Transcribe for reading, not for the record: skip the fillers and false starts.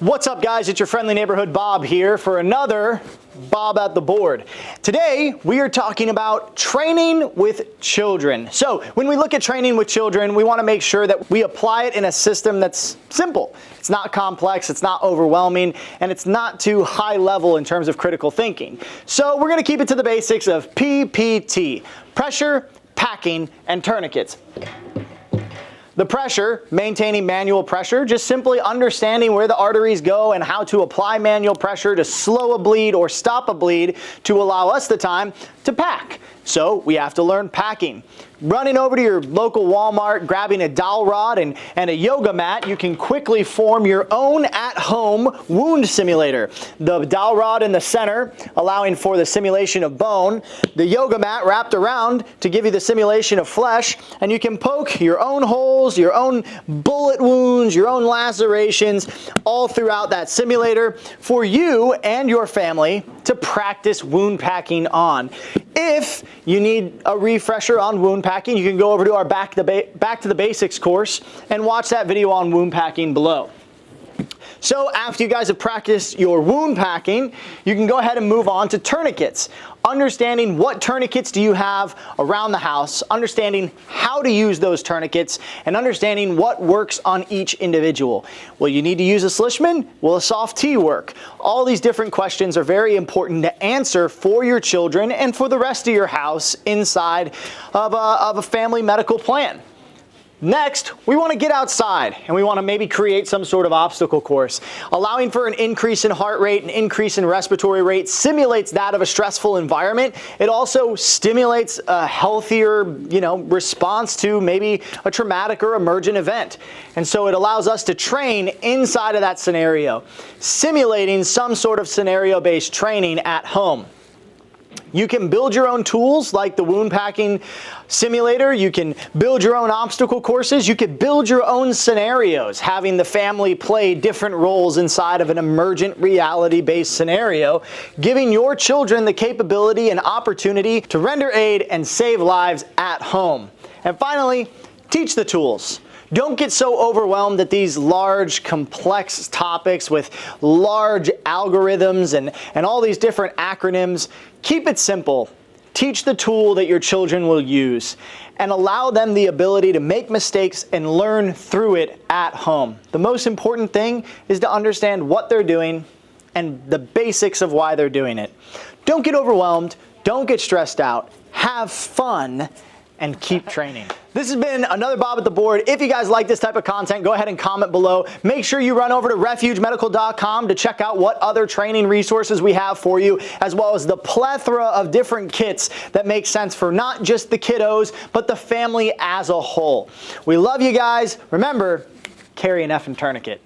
What's up, guys? It's your friendly neighborhood Bob here for another Bob at the Board. Today, we are talking about training with children. So when we look at training with children, we want to make sure that we apply it in a system that's simple. It's not complex, it's not overwhelming, and it's not too high level in terms of critical thinking. So we're going to keep it to the basics of PPT: pressure, packing, and tourniquets. The pressure, maintaining manual pressure, just simply understanding where the arteries go and how to apply manual pressure to slow a bleed or stop a bleed to allow us the time to pack. So we have to learn packing. Running over to your local Walmart, grabbing a dowel rod and a yoga mat, you can quickly form your own at-home wound simulator. The dowel rod in the center, allowing for the simulation of bone. The yoga mat wrapped around to give you the simulation of flesh. And you can poke your own holes, your own bullet wounds, your own lacerations, all throughout that simulator for you and your family to practice wound packing on. If you need a refresher on wound packing, you can go over to our Back to the Basics course and watch that video on wound packing below. So after you guys have practiced your wound packing, you can go ahead and move on to tourniquets. Understanding what tourniquets do you have around the house, understanding how to use those tourniquets, and understanding what works on each individual. Will you need to use a Slishman? Will a soft T work? All these different questions are very important to answer for your children and for the rest of your house inside of a family medical plan. Next, we want to get outside and we want to maybe create some sort of obstacle course. Allowing for an increase in heart rate, an increase in respiratory rate simulates that of a stressful environment. It also stimulates a healthier, response to maybe a traumatic or emergent event. And so it allows us to train inside of that scenario, simulating some sort of scenario-based training at home. You can build your own tools like the wound packing simulator. You can build your own obstacle courses. You could build your own scenarios, having the family play different roles inside of an emergent reality-based scenario, giving your children the capability and opportunity to render aid and save lives at home. And finally, teach the tools. Don't get so overwhelmed at these large, complex topics with large algorithms and all these different acronyms. Keep it simple. Teach the tool that your children will use and allow them the ability to make mistakes and learn through it at home. The most important thing is to understand what they're doing and the basics of why they're doing it. Don't get overwhelmed. Don't get stressed out. Have fun and keep training. This has been another Bob at the Board. If you guys like this type of content, go ahead and comment below. Make sure you run over to refugemedical.com to check out what other training resources we have for you, as well as the plethora of different kits that make sense for not just the kiddos, but the family as a whole. We love you guys. Remember, carry an effing tourniquet.